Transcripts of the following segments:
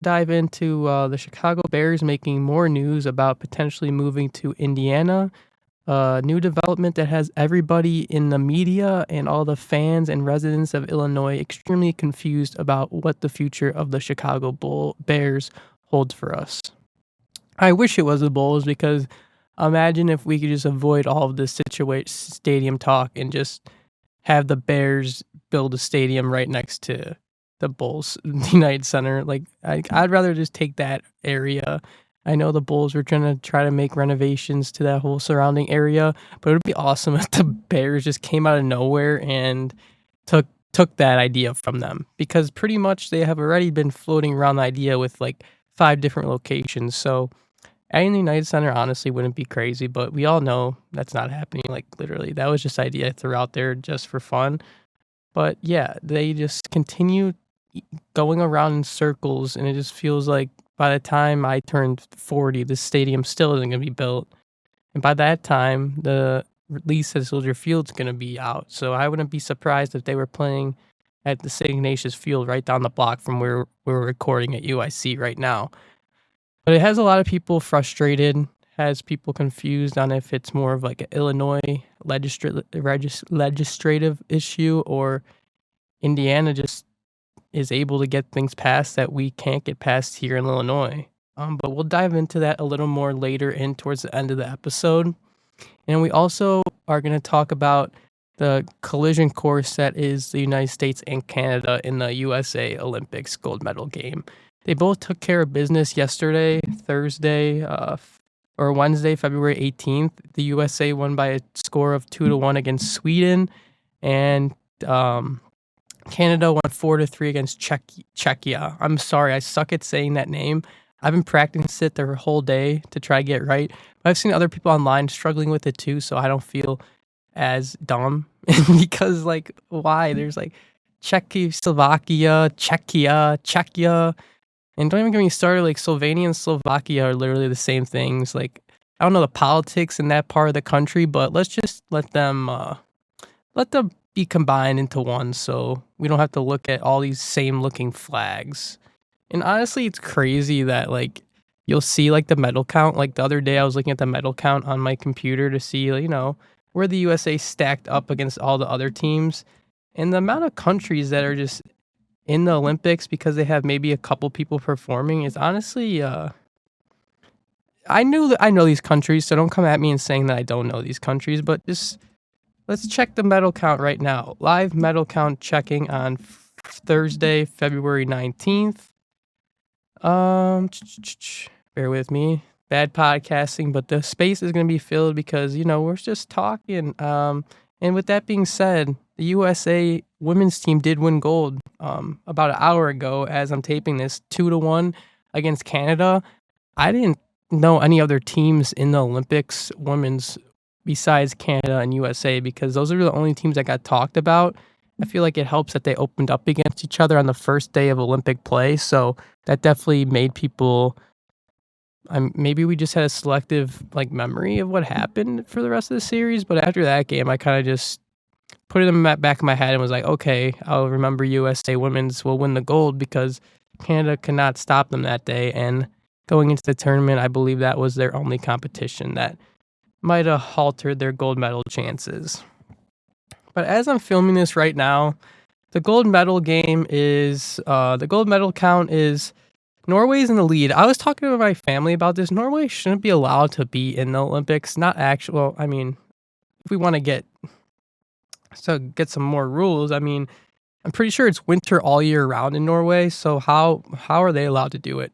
dive into the Chicago Bears making more news about potentially moving to Indiana. New development that has everybody in the media and all the fans and residents of Illinois extremely confused about what the future of the Chicago Bears holds for us. I wish it was the Bulls because imagine if we could just avoid all of this stadium talk and just have the Bears build a stadium right next to the Bulls United Center. Like I'd rather just take that area. I know the Bulls were try to make renovations to that whole surrounding area, but it would be awesome if the Bears just came out of nowhere and took that idea from them, because pretty much they have already been floating around the idea with like 5 different locations. So adding the United Center honestly wouldn't be crazy, but we all know that's not happening. Like literally, that was just an idea I threw out there just for fun. But yeah, they just continue going around in circles, and it just feels like by the time I turned 40, the stadium still isn't going to be built. And by that time, the lease at Soldier Field's going to be out. So I wouldn't be surprised if they were playing at the St. Ignatius Field right down the block from where we're recording at UIC right now. But it has a lot of people frustrated, has people confused on if it's more of like an Illinois legislative issue, or Indiana just is able to get things passed that we can't get passed here in Illinois. But we'll dive into that a little more later in towards the end of the episode. And we also are going to talk about the collision course that is the United States and Canada in the USA Olympics gold medal game. They both took care of business yesterday, Thursday, or Wednesday, February 18th. The USA won by a score of 2-1 against Sweden, and Canada won 4-3 against Czechia. I'm sorry, I suck at saying that name. I've been practicing it the whole day to try to get it right. But I've seen other people online struggling with it too, so I don't feel as dumb. Because, like, why? There's, like, Czechoslovakia, Czechia. And don't even get me started, like, Slovenia and Slovakia are literally the same things. Like, I don't know the politics in that part of the country, but let's just let them be combined into one, so we don't have to look at all these same looking flags. And honestly, it's crazy that, like, you'll see, like, the medal count. Like, the other day I was looking at the medal count on my computer to see, you know, where the USA stacked up against all the other teams. And the amount of countries that are just in the Olympics because they have maybe a couple people performing is honestly, I know these countries, so don't come at me and saying that I don't know these countries, but just let's check the medal count right now. Live medal count checking on Thursday, February 19th. Bear with me. Bad podcasting, but the space is going to be filled because, you know, we're just talking. And with that being said, the USA women's team did win gold about an hour ago as I'm taping this, 2-1 against Canada. I didn't know any other teams in the Olympics women's besides Canada and USA because those are the only teams that got talked about. I feel like it helps that they opened up against each other on the first day of Olympic play, so that definitely made people. Maybe we just had a selective like memory of what happened for the rest of the series, but after that game, I kind of just put it in the back of my head and was like, okay, I'll remember USA women's will win the gold because Canada could not stop them that day. And going into the tournament, I believe that was their only competition that might have halted their gold medal chances. But as I'm filming this right now, the gold medal count is Norway's in the lead. I was talking to my family about this. Norway shouldn't be allowed to be in the Olympics. Not actual. Well, I mean, if we want to get some more rules, I mean, I'm pretty sure it's winter all year round in Norway. So how are they allowed to do it?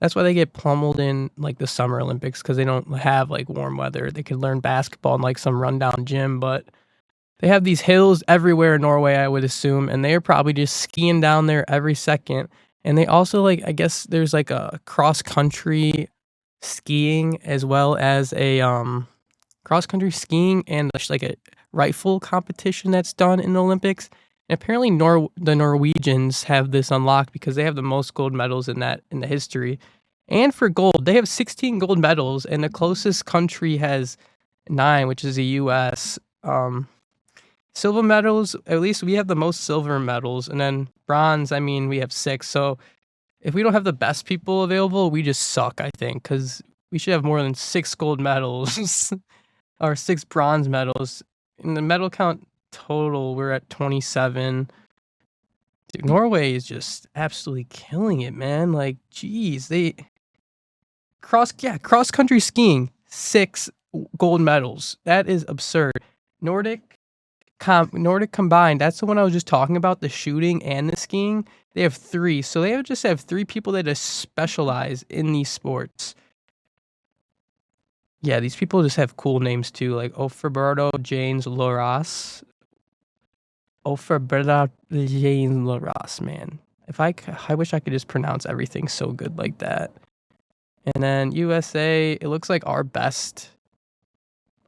That's why they get pummeled in like the Summer Olympics because they don't have like warm weather. They could learn basketball in like some rundown gym, but they have these hills everywhere in Norway, I would assume, and they're probably just skiing down there every second. And they also like, I guess there's like a cross country skiing as well as a cross country skiing and like a rifle competition that's done in the Olympics. And apparently the Norwegians have this unlocked because they have the most gold medals in the history. And for gold, they have 16 gold medals, and the closest country has 9, which is the US. Silver medals, at least we have the most silver medals, and then bronze, I mean, we have 6. So if we don't have the best people available, we just suck, I think, because we should have more than 6 gold medals or 6 bronze medals. In the medal count total, we're at 27. Dude, Norway is just absolutely killing it, man. Like, geez, they cross country skiing, 6 gold medals. That is absurd. Nordic combined, that's the one I was just talking about, the shooting and the skiing. They have 3. So they just have 3 people that just specialize in these sports. Yeah, these people just have cool names too, like Offerberto James Loras. Offerberto James Loras, man. I wish I could just pronounce everything so good like that. And then USA, it looks like our best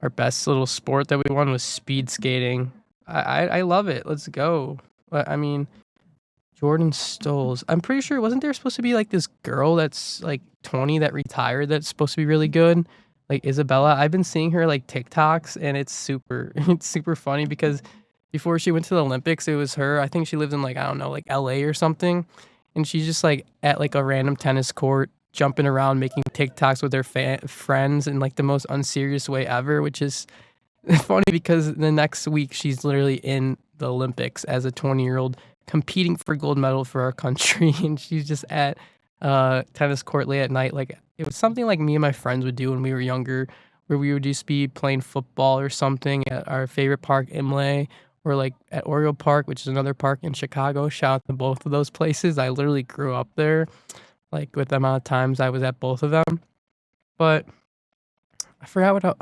little sport that we won was speed skating. I love it. Let's go. But I mean, Jordan Stoles. I'm pretty sure wasn't there supposed to be like this girl that's like 20 that retired that's supposed to be really good? Like Isabella. I've been seeing her like TikToks and it's super it's super funny because before she went to the Olympics, it was her. I think she lived in like I don't know, like LA or something. And she's just like at like a random tennis court jumping around making TikToks with her friends in like the most unserious way ever, which is funny because the next week she's literally in the Olympics as a 20-year-old competing for gold medal for our country, and she's just at tennis court late at night. Like it was something like me and my friends would do when we were younger, where we would just be playing football or something at our favorite park, Imlay, or like at Oriole Park, which is another park in Chicago. Shout out to both of those places. I literally grew up there, like with the amount of times I was at both of them. But I forgot what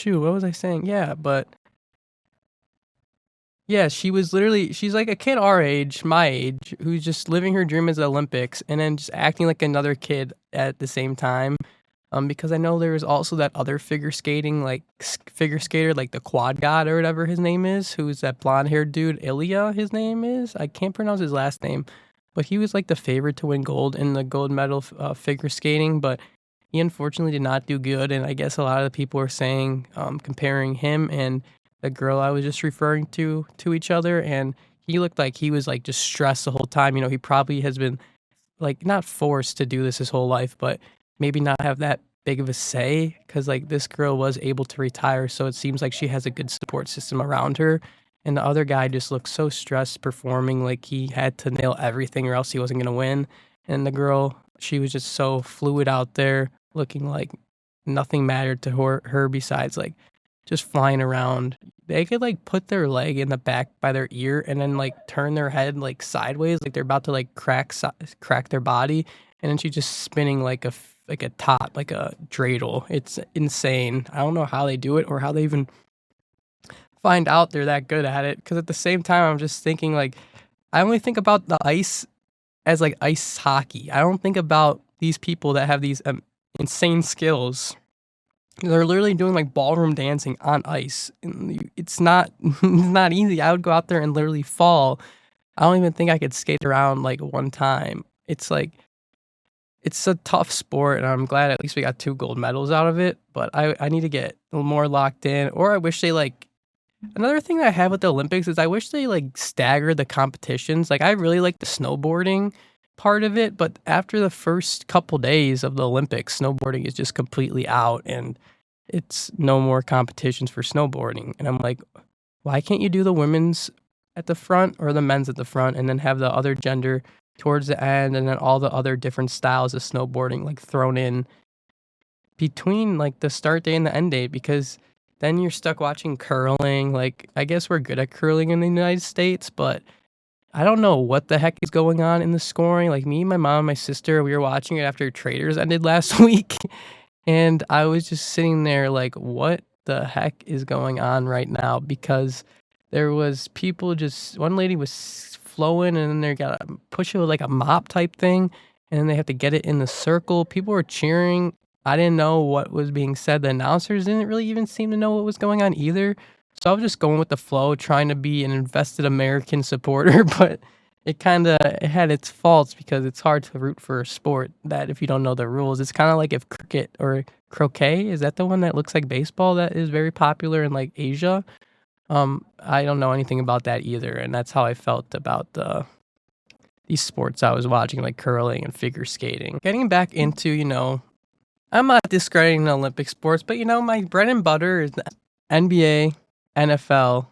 was I saying? Yeah, but yeah, she's like a kid our age, my age, who's just living her dream as the Olympics and then just acting like another kid at the same time. Because I know there was also that other figure skating, like figure skater, like the quad god or whatever his name is, who's that blonde haired dude, Ilya, his name is. I can't pronounce his last name, but he was like the favorite to win gold in the gold medal figure skating, but he unfortunately did not do good. And I guess a lot of the people are saying, comparing him and the girl I was just referring to each other, and he looked like he was like just stressed the whole time. You know, he probably has been like not forced to do this his whole life, but maybe not have that big of a say because like this girl was able to retire, so it seems like she has a good support system around her. And the other guy just looked so stressed performing, like he had to nail everything or else he wasn't gonna win. And the girl, she was just so fluid out there, looking like nothing mattered to her besides like just flying around. They could like put their leg in the back by their ear and then like turn their head like sideways, like they're about to like crack their body, and then she's just spinning like a top, like a dreidel. It's insane. I don't know how they do it or how they even find out they're that good at it. Because at the same time, I'm just thinking like I only think about the ice as like ice hockey. I don't think about these people that have these insane skills. They're literally doing like ballroom dancing on ice. And it's not it's not easy. I would go out there and literally fall. I don't even think I could skate around like one time. It's like it's a tough sport, and I'm glad at least we got 2 gold medals out of it. But I need to get a little more locked in, or I wish they like. Another thing that I have with the Olympics is I wish they like stagger the competitions. Like I really like the snowboarding part of it, but after the first couple days of the Olympics, snowboarding is just completely out and it's no more competitions for snowboarding. And I'm like, why can't you do the women's at the front or the men's at the front and then have the other gender towards the end and then all the other different styles of snowboarding like thrown in between like the start day and the end day, because then you're stuck watching curling. Like I guess we're good at curling in the United States, but I don't know what the heck is going on in the scoring. Like me, my mom, my sister, we were watching it after Traders ended last week, and I was just sitting there like, what the heck is going on right now? Because there was people just one lady was flowing, and then they got to push it with like a mop type thing, and then they have to get it in the circle. People were cheering. I didn't know what was being said. The announcers didn't really even seem to know what was going on either. So I was just going with the flow, trying to be an invested American supporter, but it had its faults because it's hard to root for a sport that if you don't know the rules. It's kind of like if cricket or croquet, is that the one that looks like baseball that is very popular in like Asia? I don't know anything about that either, and that's how I felt about these sports I was watching, like curling and figure skating. Getting back into, I'm not discrediting the Olympic sports, but my bread and butter is the NBA, NFL,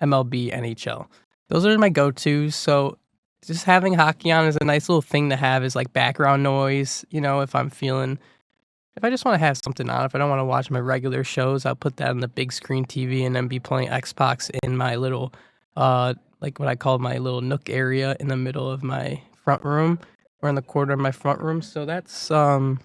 MLB, NHL. Those are my go-tos. So just having hockey on is a nice little thing to have as like background noise. If I just want to have something on, if I don't want to watch my regular shows, I'll put that on the big screen TV and then be playing Xbox in my little, like what I call my little nook area in the middle of my front room or in the corner of my front room. So that's how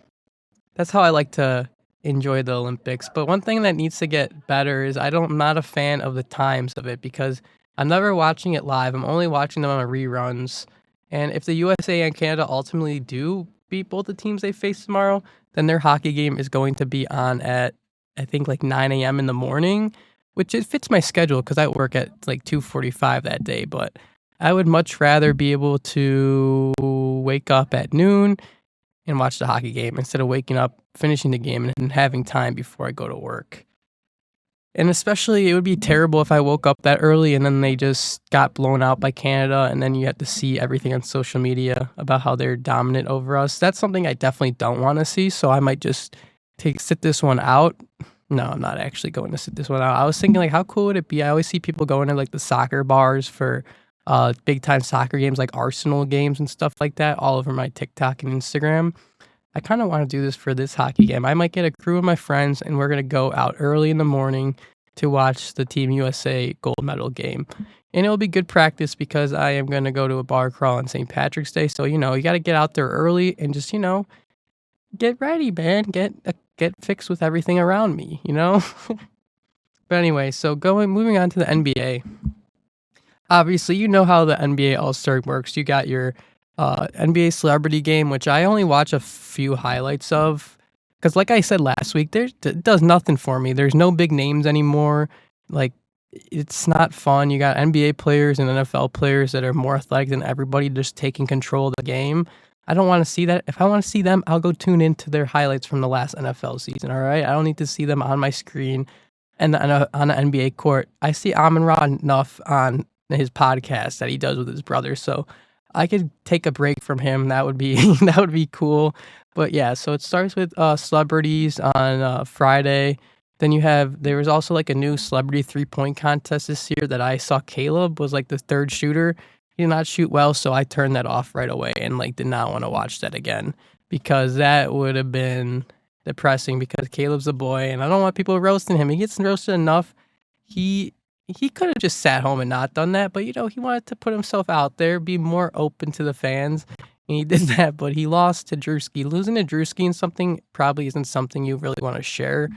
I like to enjoy the Olympics. But one thing that needs to get better is I'm not a fan of the times of it because I'm never watching it live. I'm only watching them on reruns. And if the USA and Canada ultimately do beat both the teams they face tomorrow, then their hockey game is going to be on at I think like 9 a.m. in the morning, which it fits my schedule because I work at like 2:45 that day. But I would much rather be able to wake up at noon and watch the hockey game instead of waking up, finishing the game, and having time before I go to work. And especially, it would be terrible if I woke up that early and then they just got blown out by Canada, and then you had to see everything on social media about how they're dominant over us. That's something I definitely don't want to see, so I might just sit this one out. No, I'm not actually going to sit this one out. I was thinking, like, how cool would it be? I always see people going to, like, the soccer bars for big-time soccer games, like Arsenal games and stuff like that, all over my TikTok and Instagram. I kind of want to do this for this hockey game. I might get a crew of my friends, and we're going to go out early in the morning to watch the Team USA gold medal game. And it'll be good practice because I am going to go to a bar crawl on St. Patrick's Day. So, you got to get out there early and just, get ready, man. Get fixed with everything around me, But anyway, so moving on to the NBA. Obviously, you know how the NBA All-Star works. You got your NBA Celebrity Game, which I only watch a few highlights of. Because like I said last week, it does nothing for me. There's no big names anymore. Like, it's not fun. You got NBA players and NFL players that are more athletic than everybody just taking control of the game. I don't want to see that. If I want to see them, I'll go tune into their highlights from the last NFL season, all right? I don't need to see them on my screen and on the NBA court. I see Amon-Ra enough on his podcast that he does with his brother, so I could take a break from him. That would be that would be cool. But yeah, so it starts with celebrities on Friday. Then there was also like a new celebrity 3-point contest this year that I saw. Caleb was like the third shooter. He did not shoot well, so I turned that off right away and like did not want to watch that again because that would have been depressing because Caleb's a boy and I don't want people roasting him. He gets roasted enough. He could have just sat home and not done that, but he wanted to put himself out there, be more open to the fans. And he did that, but he lost to Drewski. Losing to Drewski in something probably isn't something you really want to share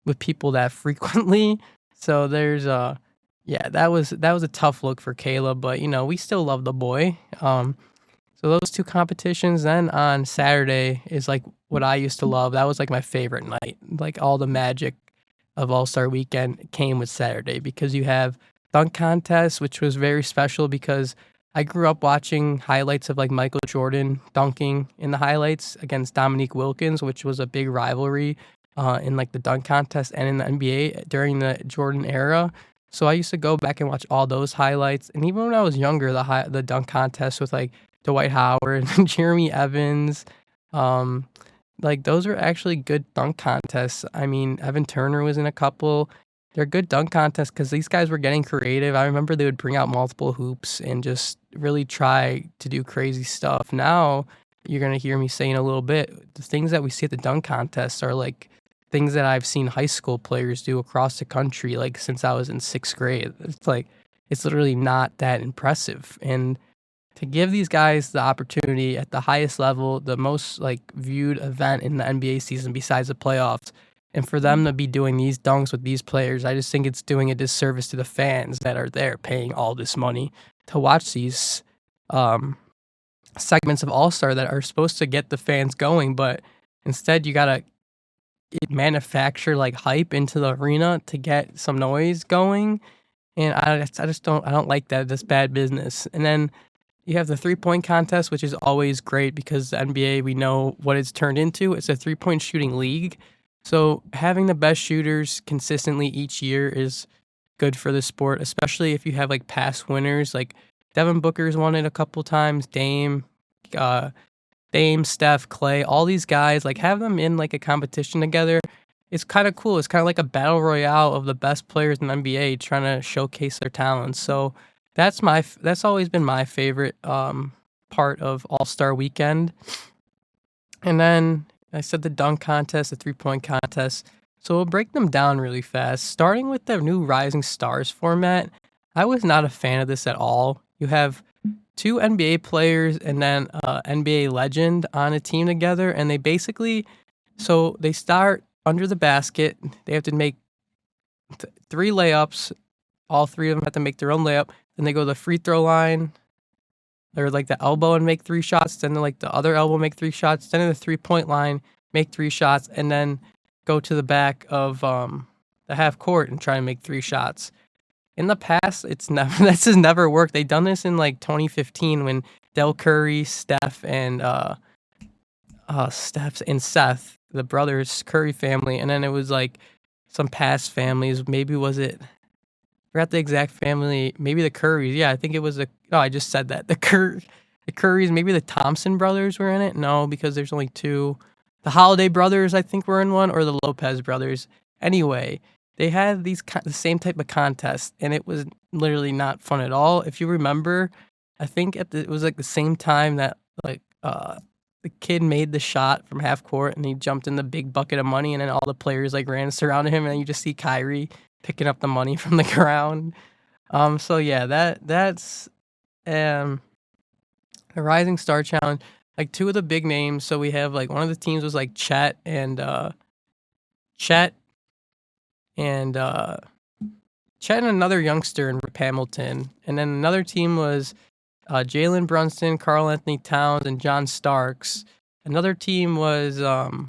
with people that frequently. So there's that was a tough look for Caleb, but we still love the boy. So those two competitions. Then on Saturday is like what I used to love. That was like my favorite night. Like all the magic of All-Star Weekend came with Saturday because you have dunk contests, which was very special because I grew up watching highlights of like Michael Jordan dunking in the highlights against Dominique Wilkins, which was a big rivalry in like the dunk contest and in the NBA during the Jordan era. So I used to go back and watch all those highlights. And even when I was younger, the dunk contest with like Dwight Howard and Jeremy Evans, like those were actually good dunk contests. I mean, Evan Turner was in a couple. They're good dunk contests because these guys were getting creative. I remember they would bring out multiple hoops and just really try to do crazy stuff. Now you're going to hear me saying a little bit, the things that we see at the dunk contests are like things that I've seen high school players do across the country, like since I was in 6th grade. It's literally not that impressive. And to give these guys the opportunity at the highest level, the most like viewed event in the NBA season besides the playoffs, and for them to be doing these dunks with these players, I just think it's doing a disservice to the fans that are there paying all this money to watch these segments of All-Star that are supposed to get the fans going, but instead you gotta manufacture like hype into the arena to get some noise going, and I don't like that. That's bad business. And then you have the 3-point contest, which is always great because the NBA, we know what it's turned into. It's a 3-point shooting league. So having the best shooters consistently each year is good for the sport, especially if you have like past winners like Devin Booker's won it a couple times. Uh, Dame, Steph, Clay, all these guys, like have them in like a competition together. It's kind of cool. It's kind of like a battle royale of the best players in the NBA trying to showcase their talents. So that's always been my favorite part of All-Star Weekend. And then I said the dunk contest, the 3-point contest. So we'll break them down really fast. Starting with the new Rising Stars format, I was not a fan of this at all. You have two NBA players and then NBA legend on a team together, and they start under the basket. They have to make 3 layups. All 3 of them have to make their own layup. Then they go to the free throw line, or like the elbow and make 3 shots. Then like the other elbow make 3 shots. Then in the 3-point line, make 3 shots, and then go to the back of the half court and try and make 3 shots. In the past, this has never worked. They done this in like 2015 when Del Curry, Steph, and Seth, the brothers Curry family, and then it was like some past families. Maybe was it? I forgot the exact family. Maybe the Currys. Yeah, I think it was I just said that the Currys. Maybe the Thompson brothers were in it. No, because there's only 2. The Holiday brothers, I think, were in one, or the Lopez brothers. Anyway, they had the same type of contest, and it was literally not fun at all. If you remember, I think it was like the same time that like the kid made the shot from half court, and he jumped in the big bucket of money, and then all the players like ran and surrounded him, and then you just see Kyrie picking up the money from the ground. So yeah, that's the Rising Star Challenge. Like 2 of the big names. So we have like one of the teams was like Chet and another youngster in Rip Hamilton. And then another team was Jalen Brunson, Karl Anthony Towns, and John Starks. Another team was who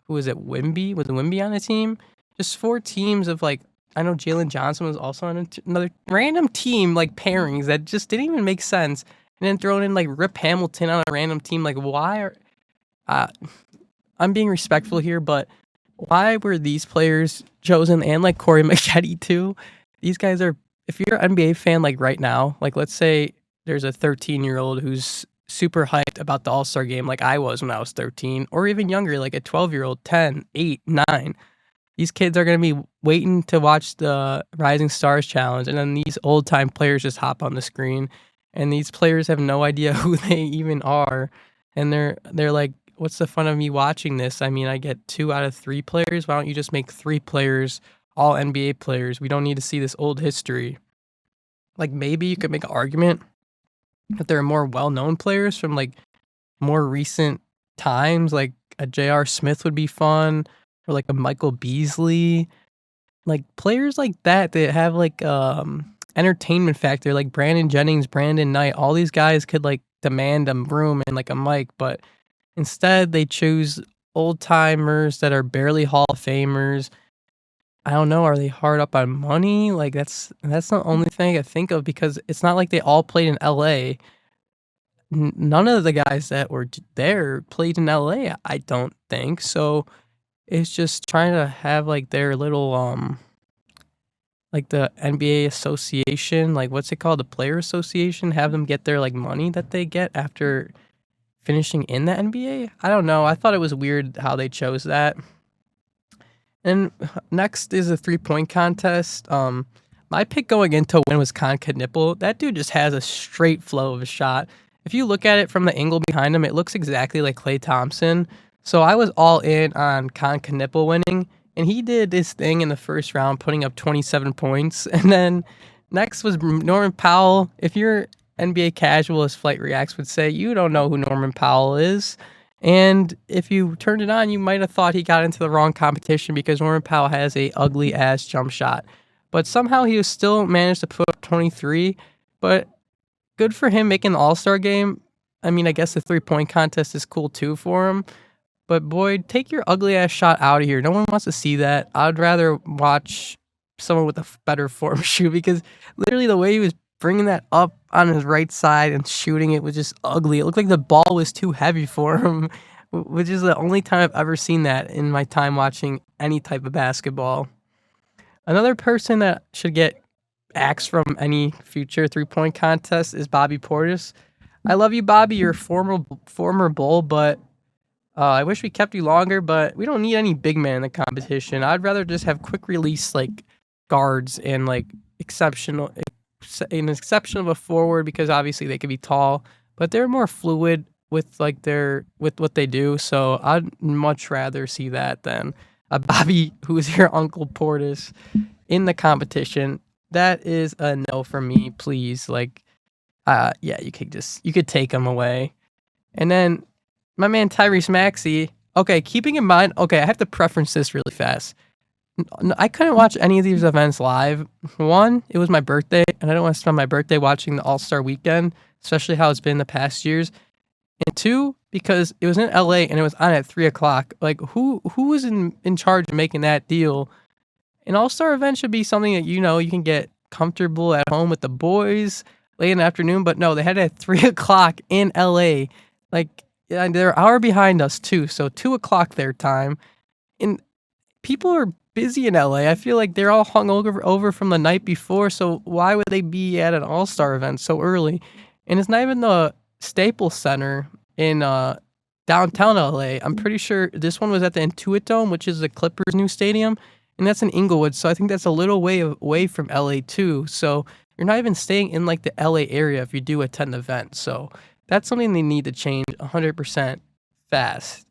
was it? Wimby? Was Wimby on the team? Just 4 teams of like, I know Jalen Johnson was also on another random team, like pairings that just didn't even make sense. And then throwing in like Rip Hamilton on a random team, like why I'm being respectful here, but why were these players chosen, and like Corey McGetty too? These guys are, if you're an NBA fan like right now, like let's say there's a 13-year-old who's super hyped about the All-Star game like I was when I was 13, or even younger, like a 12-year-old, 10, 8, 9. These kids are going to be waiting to watch the Rising Stars Challenge, and then these old-time players just hop on the screen. And these players have no idea who they even are, and they're like, "What's the fun of me watching this? I mean, I get 2 out of 3 players. Why don't you just make 3 players, all NBA players? We don't need to see this old history." Like maybe you could make an argument that there are more well-known players from like more recent times, like a J.R. Smith would be fun, or like a Michael Beasley, like players like that have like entertainment factor, like Brandon Jennings, Brandon Knight. All these guys could like demand a room and like a mic, but instead they choose old timers that are barely Hall of Famers. I don't know, are they hard up on money? Like that's the only thing I think of, because it's not like they all played in LA. None of the guys that were there played in LA, I don't think. So it's just trying to have like their little like the NBA association, like what's it called? The player association, have them get their like money that they get after finishing in the NBA. I don't know. I thought it was weird how they chose that. And next is a 3-point contest. My pick going into win was Con Knipple. That dude just has a straight flow of a shot. If you look at it from the angle behind him, it looks exactly like Klay Thompson. So I was all in on Con Knipple winning. And he did this thing in the first round, putting up 27 points. And then next was Norman Powell. If you're NBA casual, as Flight Reacts would say, you don't know who Norman Powell is. And if you turned it on, you might have thought he got into the wrong competition, because Norman Powell has a ugly ass jump shot. But somehow he still managed to put up 23. But good for him making the All-Star game. I mean, I guess the 3-point contest is cool too for him. But boy, take your ugly ass shot out of here. No one wants to see that. I'd rather watch someone with a better form shoot, because literally the way he was bringing that up on his right side and shooting it was just ugly. It looked like the ball was too heavy for him, which is the only time I've ever seen that in my time watching any type of basketball. Another person that should get axe from any future 3-point contest is Bobby Portis. I love you, Bobby. You're a former Bull, but I wish we kept you longer. But we don't need any big man in the competition. I'd rather just have quick release like guards and like an exception of a forward, because obviously they could be tall, but they're more fluid with with what they do. So I'd much rather see that than a Bobby who's your Uncle Portis in the competition. That is a no for me, please. Like, yeah, you could take him away. And then my man Tyrese Maxey. Okay, keeping in mind, okay, I have to preference this really fast. I couldn't watch any of these events live. One, it was my birthday, and I don't want to spend my birthday watching the All-Star Weekend, especially how it's been the past years. And two, because it was in LA and it was on at 3:00. Like, who was in charge of making that deal? An All-Star event should be something that you can get comfortable at home with the boys late in the afternoon. But no, they had it at 3:00 in LA. Like, yeah, they're an hour behind us too, so 2:00 their time. And people are busy in LA. I feel like they're all hung over from the night before, so why would they be at an All-Star event so early? And it's not even the Staples Center in downtown LA. I'm pretty sure this one was at the Intuit Dome, which is the Clippers' new stadium, and that's in Inglewood. So I think that's a little way away from LA too. So you're not even staying in like the LA area if you do attend the event. So that's something they need to change 100% fast.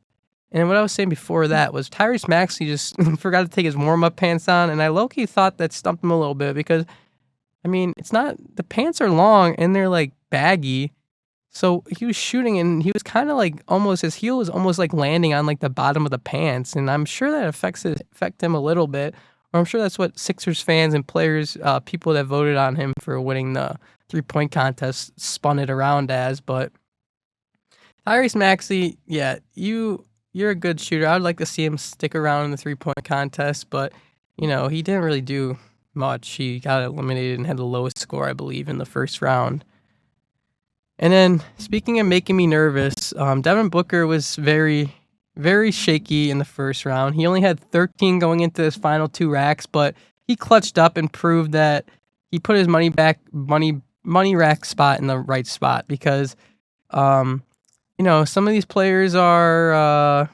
And what I was saying before that was Tyrese Maxey just forgot to take his warm-up pants on, and I low-key thought that stumped him a little bit because, I mean, it's not the pants are long and they're like baggy, so he was shooting and he was kind of like almost his heel was almost like landing on like the bottom of the pants, and I'm sure that affect him a little bit, or I'm sure that's what Sixers fans and players, people that voted on him for winning the 3-point contest spun it around as. But Tyrese Maxey, yeah, you're a good shooter. I'd like to see him stick around in the 3-point contest, but he didn't really do much. He got eliminated and had the lowest score, I believe, in the first round. And then, speaking of making me nervous, Devin Booker was very, very shaky in the first round. He only had 13 going into his final 2 racks, but he clutched up and proved that he put his money rack spot in the right spot, because some of these players are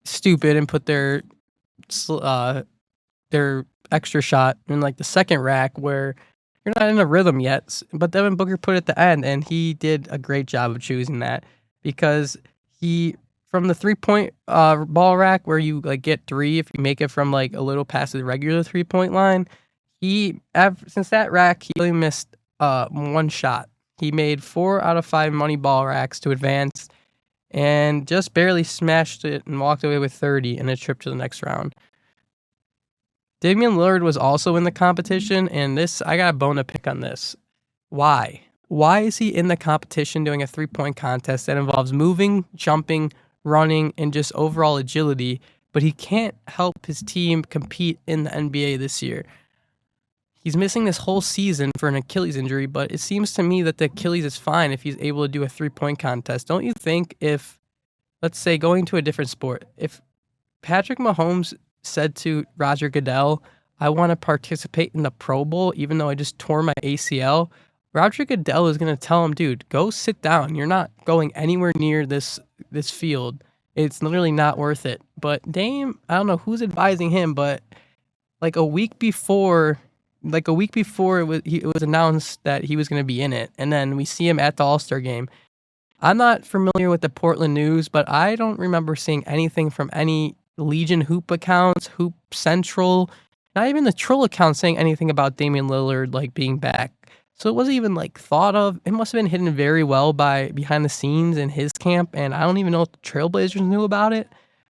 stupid and put their extra shot in like the second rack where you're not in a rhythm yet. But Devin Booker put it at the end, and he did a great job of choosing that, because he from the 3-point ball rack where you like get 3 if you make it from like a little past the regular 3-point line. Since that rack he only missed 1 shot. He made 4 out of 5 money ball racks to advance and just barely smashed it and walked away with 30 in a trip to the next round. Damian Lillard was also in the competition, and I got a bone to pick on this. Why? Why is he in the competition doing a 3-point contest that involves moving, jumping, running, and just overall agility, but he can't help his team compete in the NBA this year? He's missing this whole season for an Achilles injury, but it seems to me that the Achilles is fine if he's able to do a 3-point contest. Don't you think if, let's say, going to a different sport, if Patrick Mahomes said to Roger Goodell, I want to participate in the Pro Bowl even though I just tore my ACL, Roger Goodell is going to tell him, dude, go sit down. You're not going anywhere near this field. It's literally not worth it. But Dame, I don't know who's advising him, but like a week before it was announced that he was going to be in it, and then we see him at the All-Star game. I'm not familiar with the Portland news, but I don't remember seeing anything from any Legion Hoop accounts, Hoop Central, not even the Troll account saying anything about Damian Lillard like being back. So it wasn't even like thought of. It must have been hidden very well by behind the scenes in his camp, and I don't even know if the Trailblazers knew about it.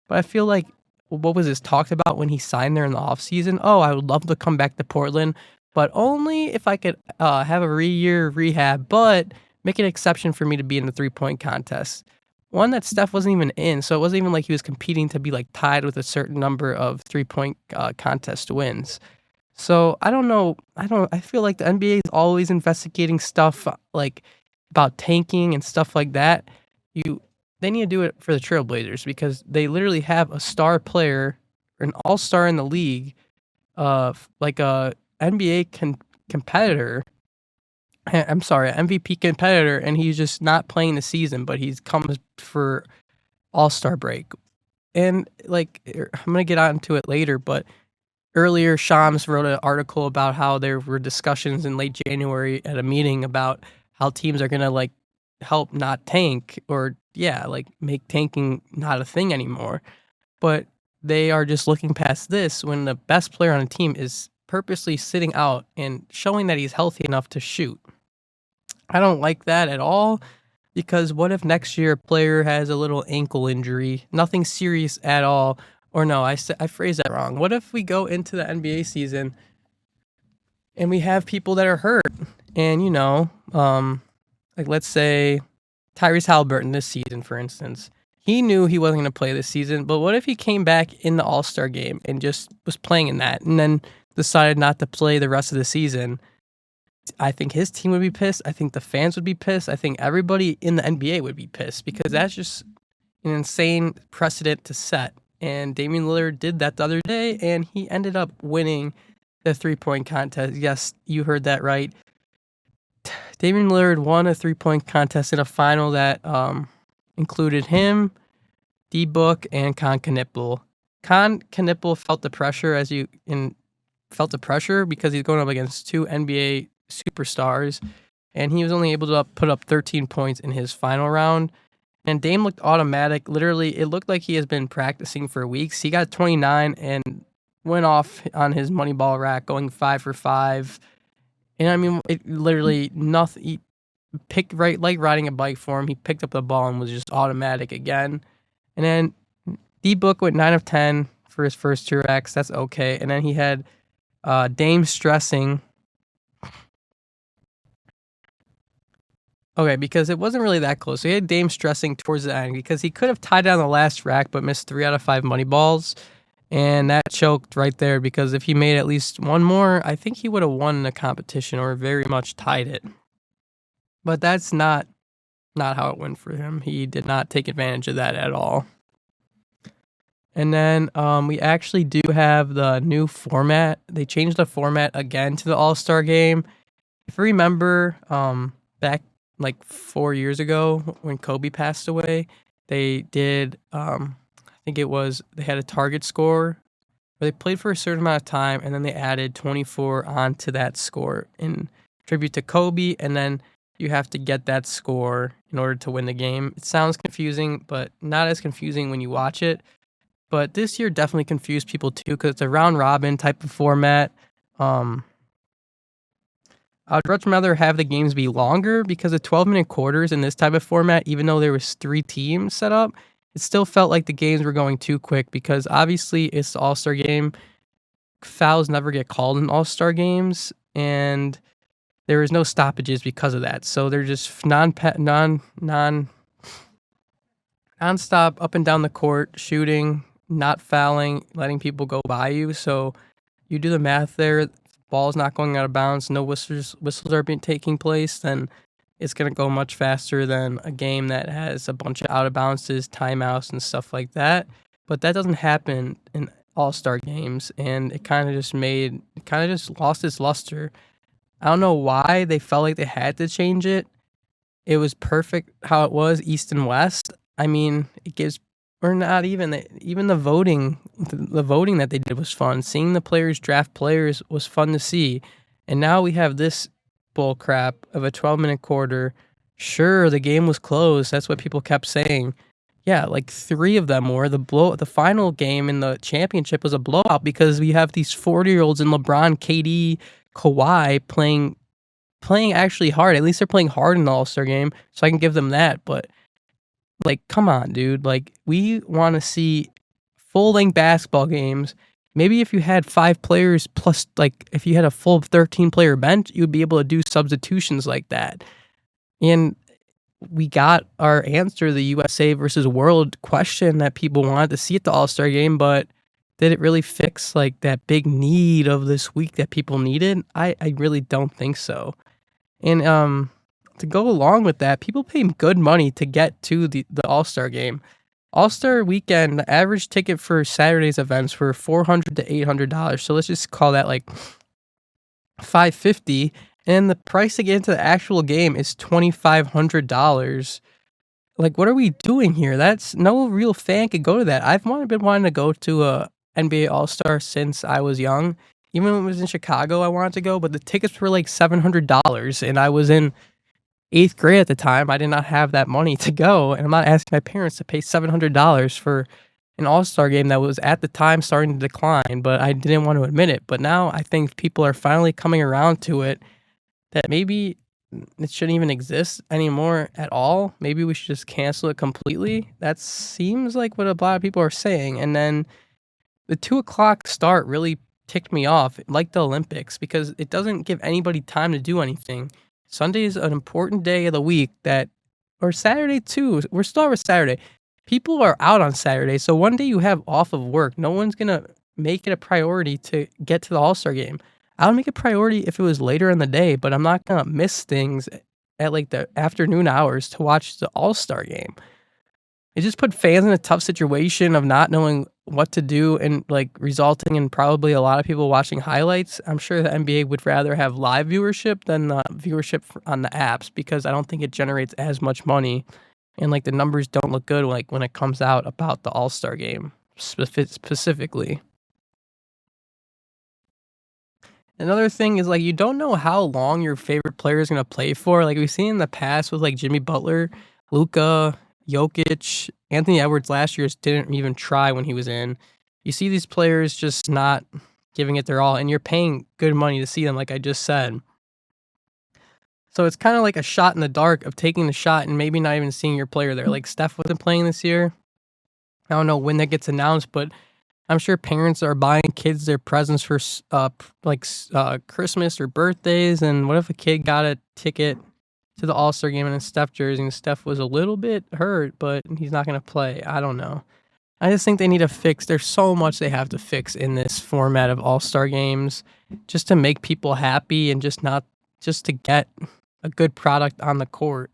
But I feel like, what was this talked about when he signed there in the offseason? Oh, I would love to come back to Portland, but only if I could have a year rehab, but make an exception for me to be in the 3-point contest. One that Steph wasn't even in, so it wasn't even like he was competing to be like tied with a certain number of 3-point contest wins. So I don't know. I feel like the NBA is always investigating stuff like about tanking and stuff like that. They need to do it for the Trailblazers, because they literally have a star player, an all-star in the league, like a NBA competitor. I'm sorry, MVP competitor, and he's just not playing the season, but he's comes for All-Star break. And like, I'm gonna get on to it later, but earlier Shams wrote an article about how there were discussions in late January at a meeting about how teams are gonna like help not tank or like make tanking not a thing anymore. But they are just looking past this when the best player on a team is purposely sitting out and showing that he's healthy enough to shoot. I don't like that at all because what if next year a player has a little ankle injury, nothing serious at all, or no, I phrased that wrong. What if we go into the NBA season and we have people that are hurt, and like let's say Tyrese Halliburton this season, for instance, he knew he wasn't going to play this season, but what if he came back in the All-Star game and just was playing in that, and then decided not to play the rest of the season? I think his team would be pissed. I think the fans would be pissed. I think everybody in the NBA would be pissed because that's just an insane precedent to set. And Damian Lillard did that the other day, and he ended up winning the three-point contest. Yes, you heard that right. Damian Lillard won a three-point contest in a final that included him, D-Book, and Con Knipple. Con Knipple felt the pressure because he's going up against two NBA superstars, and he was only able to put up 13 points in his final round. And Dame looked automatic. Literally, it looked like he has been practicing for weeks. He got 29 and went off on his money ball rack, going 5 for 5. And I mean, it literally nothing. He picked right like riding a bike for him. He picked up the ball and was just automatic again. And then D-Book went 9 of 10 for his first 2 racks. That's okay. And then he had Dame stressing. Okay, because it wasn't really that close. So he had Dame stressing towards the end because he could have tied down the last rack but missed 3 out of 5 money balls. And that choked right there because if he made at least one more, I think he would have won the competition or very much tied it. But that's not how it went for him. He did not take advantage of that at all. And then we actually do have the new format. They changed the format again to the All-Star game. If you remember back like 4 years ago when Kobe passed away, they did, I think it was, they had a target score where they played for a certain amount of time and then they added 24 onto that score in tribute to Kobe, and then you have to get that score in order to win the game. It sounds confusing, but not as confusing when you watch it. But this year definitely confused people too because it's a round robin type of format. I'd much rather have the games be longer because of 12-minute quarters in this type of format, even though there was 3 teams set up, it still felt like the games were going too quick because obviously it's the All-Star game. Fouls never get called in All-Star games, and there is no stoppages because of that. So they're just non-stop up and down the court, shooting, not fouling, letting people go by you. So you do the math there. Ball's not going out of bounds, no whistles are taking place, then it's going to go much faster than a game that has a bunch of out of bounces, timeouts, and stuff like that. But that doesn't happen in All-Star games, and it kind of just lost its luster. I don't know why they felt like they had to change it. It was perfect how it was, East and West. I mean, it gives, or not even the voting. The voting that they did was fun. Seeing the players draft players was fun to see. And now we have this bull crap of a 12-minute quarter. Sure, the game was close. That's what people kept saying. Yeah, like 3 of them were. The final game in the championship was a blowout because we have these 40-year-olds in LeBron, KD, Kawhi playing actually hard. At least they're playing hard in the All-Star game, so I can give them that. But like, come on, dude. Like, we want to see full-length basketball games. Maybe if you had 5 players plus, like, if you had a full 13-player bench, you would be able to do substitutions like that. And we got our answer, the USA versus World question that people wanted to see at the All-Star game, but did it really fix, like, that big need of this week that people needed? I really don't think so. And to go along with that, people pay good money to get to the All-Star game. All-Star weekend, the average ticket for Saturday's events were $400 to $800. So let's just call that like $550, and the price to get into the actual game is $2,500. Like, what are we doing here? That's no real fan could go to that. Been wanting to go to a NBA All-Star since I was young. Even when it was in Chicago, I wanted to go, but the tickets were like $700, and I was in 8th grade at the time. I did not have that money to go, and I'm not asking my parents to pay $700 for an All-Star game that was at the time starting to decline, but I didn't want to admit it. But now I think people are finally coming around to it, that maybe it shouldn't even exist anymore at all. Maybe we should just cancel it completely. That seems like what a lot of people are saying. And then the 2 o'clock start really ticked me off, like the Olympics, because it doesn't give anybody time to do anything. Sunday is an important day of the week or Saturday too. We're still with Saturday. People are out on Saturday, so one day you have off of work. No one's gonna make it a priority to get to the All-Star game. I would make it a priority if it was later in the day, but I'm not gonna miss things at like the afternoon hours to watch the All-Star game. It just put fans in a tough situation of not knowing what to do, and like resulting in probably a lot of people watching highlights. I'm sure the NBA would rather have live viewership than viewership on the apps, because I don't think it generates as much money, and like the numbers don't look good like when it comes out about the All-Star game specifically. Another thing is, like, you don't know how long your favorite player is gonna play for. Like we've seen in the past with like Jimmy Butler, Luka, Jokic, Anthony Edwards last year just didn't even try when he was in. You see these players just not giving it their all, and you're paying good money to see them, like I just said. So it's kind of like a shot in the dark of taking the shot and maybe not even seeing your player there. Like Steph wasn't playing this year. I don't know when that gets announced, but I'm sure parents are buying kids their presents for Christmas or birthdays. And what if a kid got a ticket to the All-Star game in a Steph jersey, and Steph was a little bit hurt, but he's not going to play? I don't know. I just think they need to fix. There's so much they have to fix in this format of All-Star games, just to make people happy and just to get a good product on the court.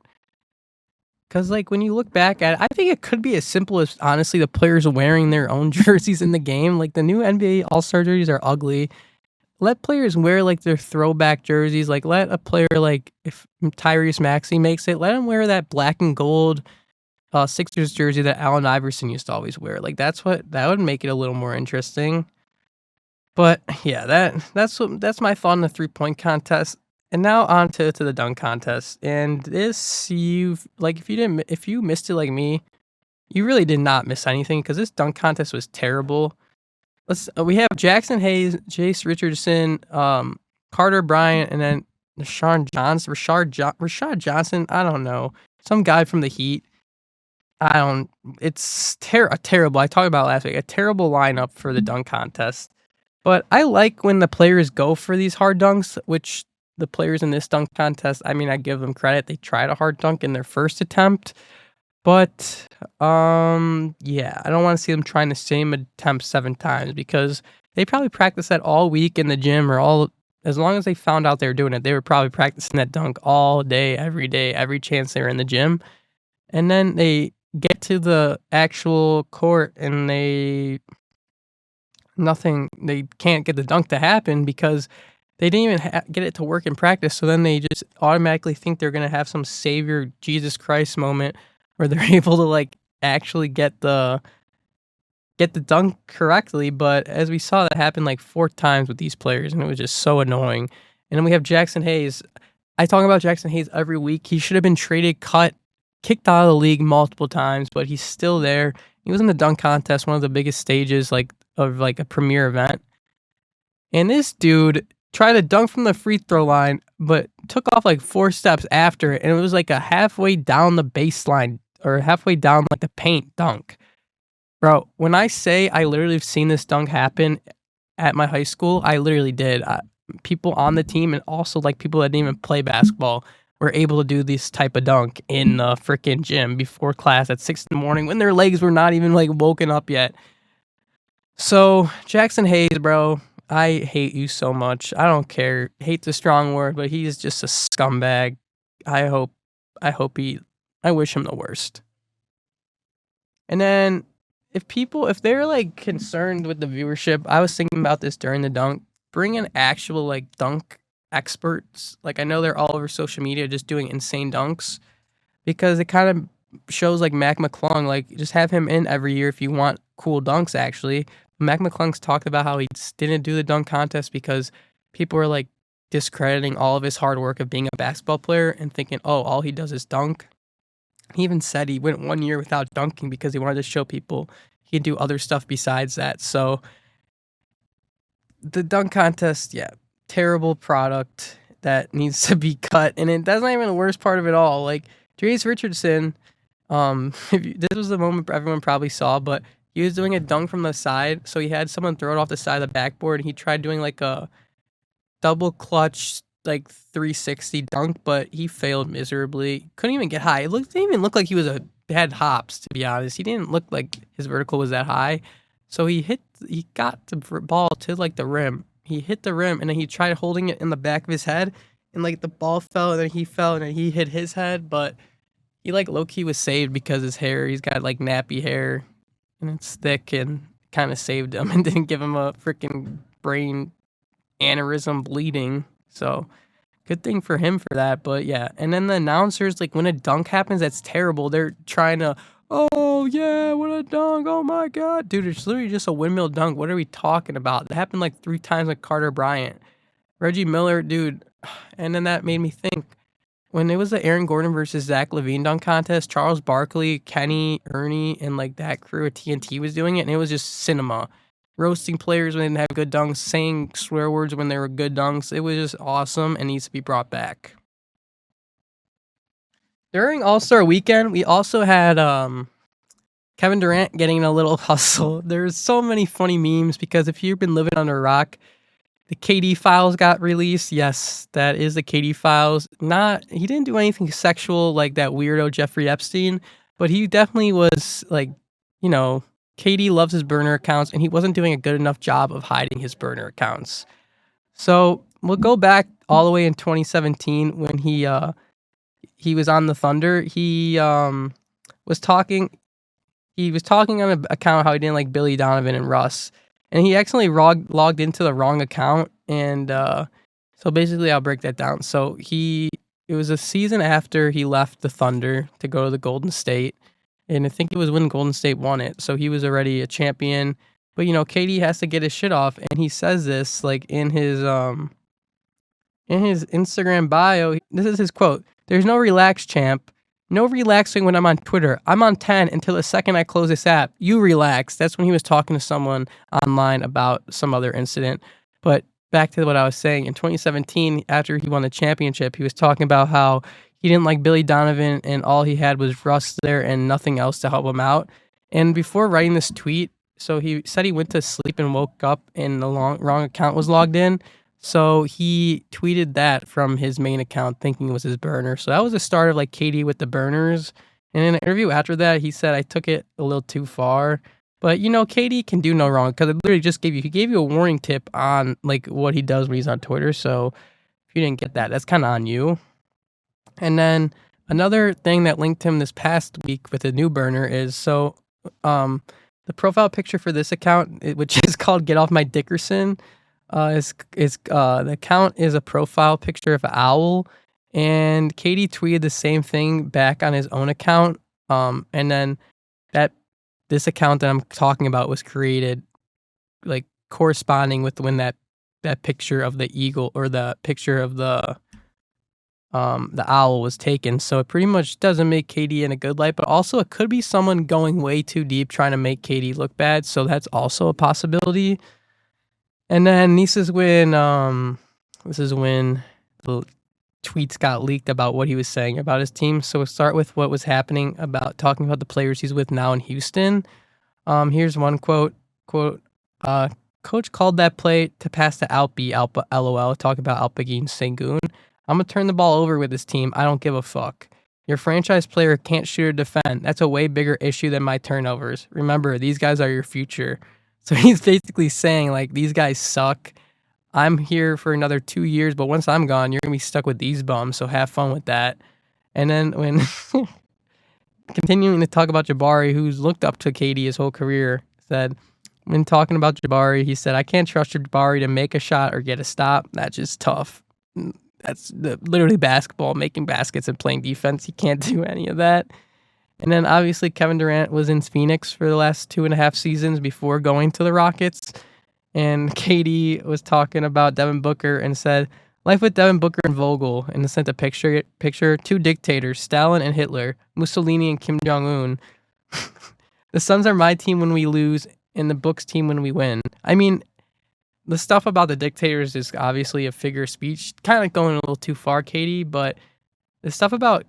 Because, like, when you look back at it, I think it could be as simple as, honestly, the players wearing their own jerseys in the game. Like, the new NBA All-Star jerseys are ugly. Let players wear, like, their throwback jerseys. Like, let a player, like, if Tyrese Maxey makes it, let him wear that black and gold Sixers jersey that Allen Iverson used to always wear. Like, that would make it a little more interesting. But, yeah, that's my thought on the three-point contest. And now on to the dunk contest. And this, if you missed it like me, you really did not miss anything, because this dunk contest was terrible. We have Jackson Hayes, Jace Richardson, Carter Bryant, and then Rashad Johnson. I don't know, some guy from the Heat. It's terrible. I talked about it last week. A terrible lineup for the dunk contest. But I like when the players go for these hard dunks, which the players in this dunk contest, I mean, I give them credit. They tried a hard dunk in their first attempt. But, yeah, I don't want to see them trying the same attempt 7 times, because they probably practiced that all week in the gym, as long as they found out they were doing it, they were probably practicing that dunk all day, every chance they were in the gym. And then they get to the actual court and they can't get the dunk to happen, because they didn't even get it to work in practice. So then they just automatically think they're going to have some savior Jesus Christ moment where they're able to, like, actually get the dunk correctly. But as we saw, that happen like 4 times with these players, and it was just so annoying. And then we have Jackson Hayes. I talk about Jackson Hayes every week. He should have been traded, cut, kicked out of the league multiple times, but he's still there. He was in the dunk contest, one of the biggest stages of a premier event. And this dude tried to dunk from the free throw line, but took off like 4 steps after it, and it was like a halfway down the baseline, or halfway down like the paint dunk. Bro, when I say I literally have seen this dunk happen at my high school, I literally did. People on the team, and also like people that didn't even play basketball, were able to do this type of dunk in the freaking gym before class at 6 in the morning, when their legs were not even like woken up yet. So Jackson Hayes, bro, I hate you so much. I don't care. Hate's a strong word, but he's just a scumbag. I wish him the worst. And then if they're like concerned with the viewership, I was thinking about this during the dunk. Bring an actual like dunk experts. Like, I know they're all over social media just doing insane dunks because it kind of shows like Mac McClung, like just have him in every year if you want cool dunks actually. Mac McClung's talked about how he didn't do the dunk contest because people were like discrediting all of his hard work of being a basketball player and thinking, oh, all he does is dunk. He even said he went 1 year without dunking because he wanted to show people he could do other stuff besides that. So the dunk contest, yeah, terrible product that needs to be cut. And that's not even the worst part of it all. Like Jace Richardson, this was the moment everyone probably saw, but he was doing a dunk from the side. So he had someone throw it off the side of the backboard, and he tried doing like a double clutch, like 360 dunk, but he failed miserably. Couldn't even get high. Didn't even look like he had hops, to be honest. He didn't look like his vertical was that high. So he got the ball to like the rim. He hit the rim and then he tried holding it in the back of his head, and like the ball fell and then he fell and then he hit his head, but he like low key was saved because he's got like nappy hair and it's thick and kind of saved him and didn't give him a freaking brain aneurysm bleeding. So good thing for him for that. But yeah, and then the announcers, like when a dunk happens that's terrible, they're trying to, oh yeah, what a dunk, oh my god, dude, it's literally just a windmill dunk. What are we talking about? That happened like 3 times with Carter Bryant, Reggie Miller, dude. And then that made me think, when it was the Aaron Gordon versus Zach LaVine dunk contest, Charles Barkley, Kenny, Ernie, and like that crew at TNT was doing it, and it was just cinema. Roasting players when they didn't have good dunks, saying swear words when they were good dunks. It was just awesome and needs to be brought back. During All-Star Weekend, we also had Kevin Durant getting a little hustle. There's so many funny memes because if you've been living under a rock, the KD files got released. Yes, that is the KD files. He didn't do anything sexual like that weirdo Jeffrey Epstein, but he definitely was like, KD loves his burner accounts, and he wasn't doing a good enough job of hiding his burner accounts. So we'll go back all the way in 2017 when he was on the Thunder. He was talking. He was talking on an account how he didn't like Billy Donovan and Russ, and he accidentally logged into the wrong account. And so basically, I'll break that down. So it was a season after he left the Thunder to go to the Golden State. And I think it was when Golden State won it. So he was already a champion. But, KD has to get his shit off. And he says this, like, in his Instagram bio. This is his quote. "There's no relax, champ. No relaxing when I'm on Twitter. I'm on 10 until the second I close this app. You relax." That's when he was talking to someone online about some other incident. But back to what I was saying. In 2017, after he won the championship, he was talking about how he didn't like Billy Donovan, and all he had was Russ there and nothing else to help him out. And before writing this tweet, so he said he went to sleep and woke up and the wrong account was logged in. So he tweeted that from his main account thinking it was his burner. So that was the start of like KD with the burners. And in an interview after that, he said, "I took it a little too far." But, KD can do no wrong because it literally just he gave you a warning tip on like what he does when he's on Twitter. So if you didn't get that, that's kind of on you. And then another thing that linked him this past week with a new burner is the profile picture for this account, which is called Get Off My Dickerson, the account is a profile picture of an owl, and Katie tweeted the same thing back on his own account. And then this account that I'm talking about was created like corresponding with when that picture of the eagle or the picture of the owl was taken. So it pretty much doesn't make KD in a good light, but also it could be someone going way too deep trying to make KD look bad. So that's also a possibility. And then this is when the tweets got leaked about what he was saying about his team. So we'll start with what was happening about talking about the players he's with now in Houston. Here's one quote, "Coach called that play to pass to Alpi, LOL, talk about Alpagin Sengun. I'm going to turn the ball over with this team. I don't give a fuck. Your franchise player can't shoot or defend. That's a way bigger issue than my turnovers. Remember, these guys are your future." So he's basically saying, like, these guys suck. I'm here for another 2 years, but once I'm gone, you're going to be stuck with these bums, so have fun with that. And then when continuing to talk about Jabari, who's looked up to KD his whole career, said, when talking about Jabari, he said, "I can't trust Jabari to make a shot or get a stop. That's just tough." That's literally basketball, making baskets and playing defense. He can't do any of that. And then obviously Kevin Durant was in Phoenix for the last 2.5 seasons before going to the Rockets. And KD was talking about Devin Booker and said, "Life with Devin Booker and Vogel," and sent a picture two dictators, Stalin and Hitler, Mussolini and Kim Jong Un. The Suns are my team when we lose, and the Bucks team when we win. I mean, the stuff about the dictators is obviously a figure of speech, kind of going a little too far, Katie, but the stuff about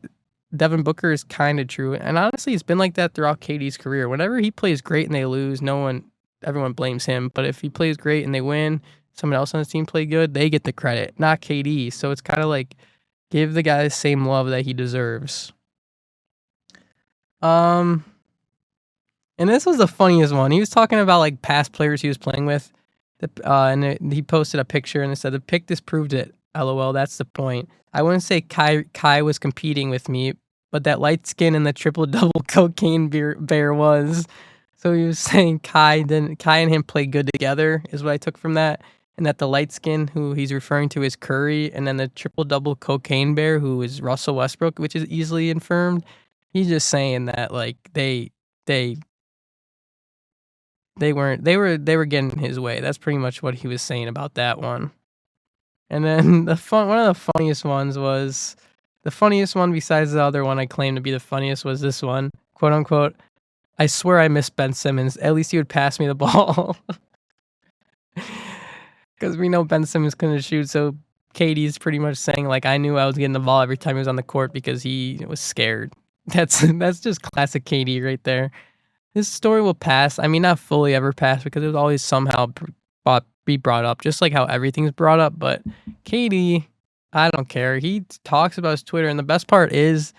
Devin Booker is kind of true. And honestly, it's been like that throughout KD's career. Whenever he plays great and they lose, everyone blames him. But if he plays great and they win, someone else on his team play good, they get the credit, not KD. So it's kind of like give the guy the same love that he deserves. And this was the funniest one. He was talking about like past players he was playing with. He posted a picture and it said, "The pic disproved it. LOL, that's the point. I wouldn't say Kai was competing with me, but that light skin and the triple-double cocaine bear was." So he was saying Kai and him play good together, is what I took from that. And that the light skin, who he's referring to, is Curry, and then the triple-double cocaine bear, who is Russell Westbrook, which is easily infirmed. He's just saying that like they weren't they were getting his way. That's pretty much what he was saying about that one. And then one of the funniest ones was the funniest one besides the other one I claimed to be the funniest was this one, quote unquote. "I swear I miss Ben Simmons. At least he would pass me the ball." Because we know Ben Simmons couldn't shoot, so KD's pretty much saying like I knew I was getting the ball every time he was on the court because he was scared. That's just classic KD right there. This story will pass. I mean, not fully ever pass because it was always somehow be brought up, just like how everything's brought up. But KD, I don't care. He talks about his Twitter, and the best part is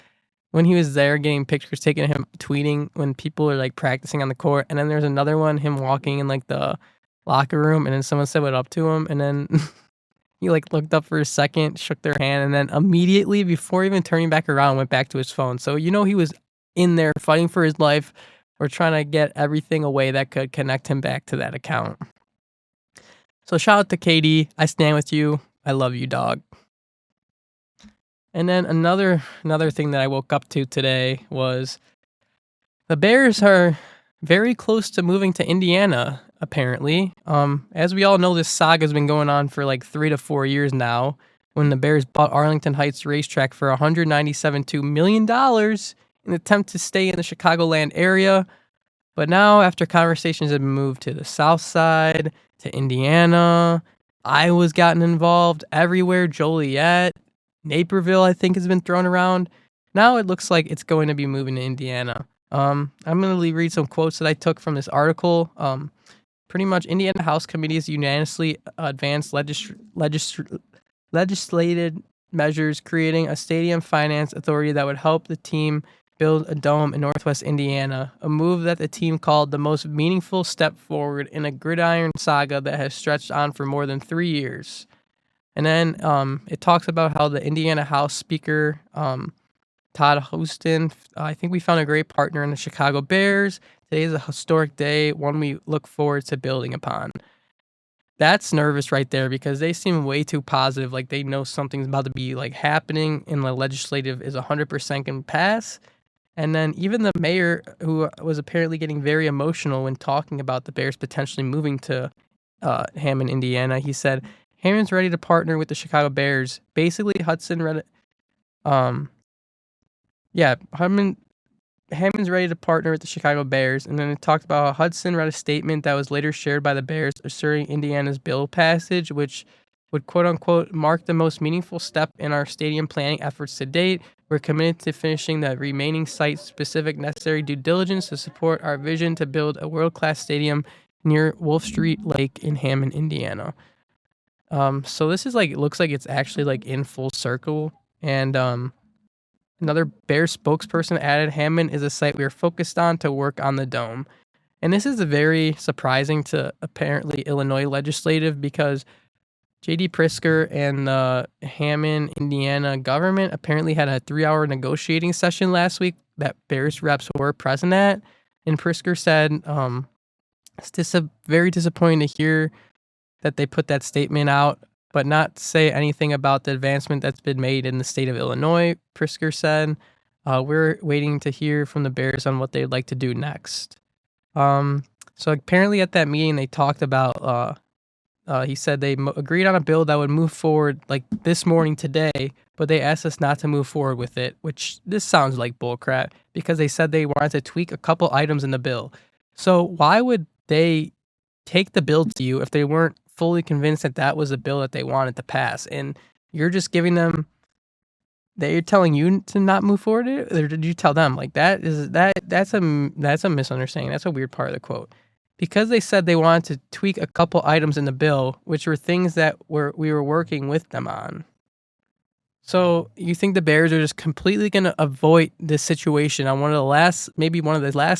when he was there getting pictures taken of him tweeting when people are like practicing on the court, and then there's another one, him walking in like the locker room, and then someone said what up to him, and then he like looked up for a second, shook their hand, and then immediately before even turning back around, went back to his phone. So you know he was in there fighting for his life or trying to get everything away that could connect him back to that account. So shout out to KD. I stand with you. I love you, dog. And then another thing that I woke up to today was the Bears are very close to moving to Indiana, apparently. As we all know, this saga has been going on for like 3 to 4 years now, when the Bears bought Arlington Heights Racetrack for $197.2 million in an attempt to stay in the Chicagoland area. But now, after conversations have been moved to the south side, to Indiana, Iowa's gotten involved, everywhere, Joliet, Naperville, I think, has been thrown around. Now it looks like it's going to be moving to Indiana. I'm going to read some quotes that I took from this article. Pretty much, Indiana House Committees unanimously advanced legislated measures creating a stadium finance authority that would help the team build a dome in Northwest Indiana, a move that the team called the most meaningful step forward in a gridiron saga that has stretched on for more than 3 years. And then it talks about how the Indiana House Speaker, Todd Houston, I think we found a great partner in the Chicago Bears. Today is a historic day, one we look forward to building upon. That's nervous right there because they seem way too positive, like they know something's about to be like happening and the legislative is 100% going to pass. And then even the mayor, who was apparently getting very emotional when talking about the Bears potentially moving to Hammond, Indiana, he said, "Hammond's ready to partner with the Chicago Bears." Basically, Hammond's ready to partner with the Chicago Bears. And then it talked about how Hudson read a statement that was later shared by the Bears asserting Indiana's bill passage, which would quote-unquote mark the most meaningful step in our stadium planning efforts to date. We're committed to finishing the remaining site-specific necessary due diligence to support our vision to build a world-class stadium near Wolf Street Lake in Hammond, Indiana. So this is like, it looks like it's actually like in full circle. And another Bears spokesperson added, "Hammond is a site we are focused on to work on the dome." And this is very surprising to apparently Illinois legislative because J.D. Pritzker and the Hammond, Indiana government apparently had a 3-hour negotiating session last week that Bears reps were present at. And Pritzker said, it's very disappointing to hear that they put that statement out, but not say anything about the advancement that's been made in the state of Illinois, Prisker said. We're waiting to hear from the Bears on what they'd like to do next. Um, so apparently at that meeting, they talked about, he said they agreed on a bill that would move forward like this morning today, but they asked us not to move forward with it, which this sounds like bullcrap because they said they wanted to tweak a couple items in the bill. So why would they take the bill to you if they weren't fully convinced that that was a bill that they wanted to pass? And you're just giving them, they're telling you to not move forward, or did you tell them? Like that's a misunderstanding. That's a weird part of the quote. Because they said they wanted to tweak a couple items in the bill, which were things that we were working with them on. So you think the Bears are just completely going to avoid this situation on one of the last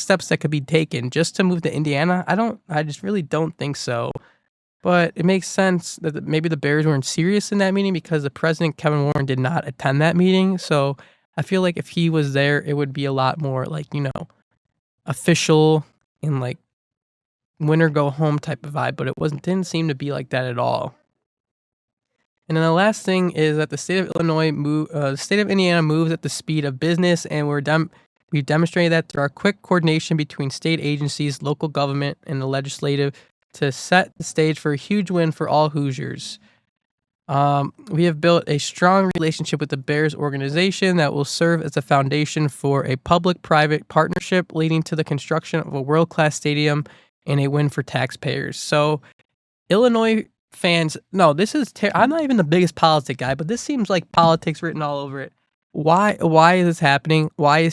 steps that could be taken just to move to Indiana? I just really don't think so. But it makes sense that maybe the Bears weren't serious in that meeting because the president, Kevin Warren, did not attend that meeting. So I feel like if he was there, it would be a lot more like, official and like win or go home type of vibe, but didn't seem to be like that at all. And then the last thing is that the state of the state of Indiana moves at the speed of business, and we've demonstrated that through our quick coordination between state agencies, local government, and the legislative to set the stage for a huge win for all Hoosiers. We have built a strong relationship with the Bears organization that will serve as a foundation for a public-private partnership leading to the construction of a world-class stadium and a win for taxpayers. So, Illinois fans, no, this is, I'm not even the biggest politic guy, but this seems like politics written all over it. Why is this happening? Why?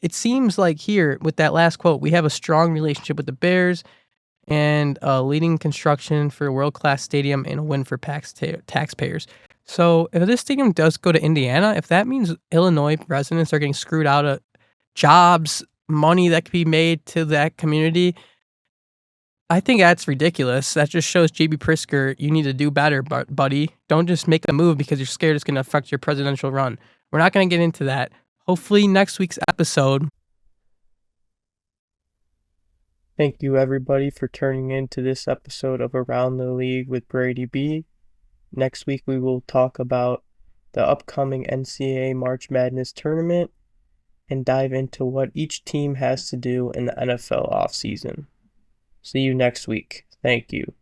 It seems like here with that last quote, we have a strong relationship with the Bears and leading construction for a world-class stadium and a win for taxpayers. So if this stadium does go to Indiana, if that means Illinois residents are getting screwed out of jobs, money that could be made to that community, I think that's ridiculous. That just shows JB Prisker, you need to do better, buddy. Don't just make a move because you're scared it's going to affect your presidential run. We're not going to get into that. Hopefully next week's episode. Thank you everybody for turning in to this episode of Around the League with Brady B. Next week we will talk about the upcoming NCAA March Madness tournament and dive into what each team has to do in the NFL offseason. See you next week. Thank you.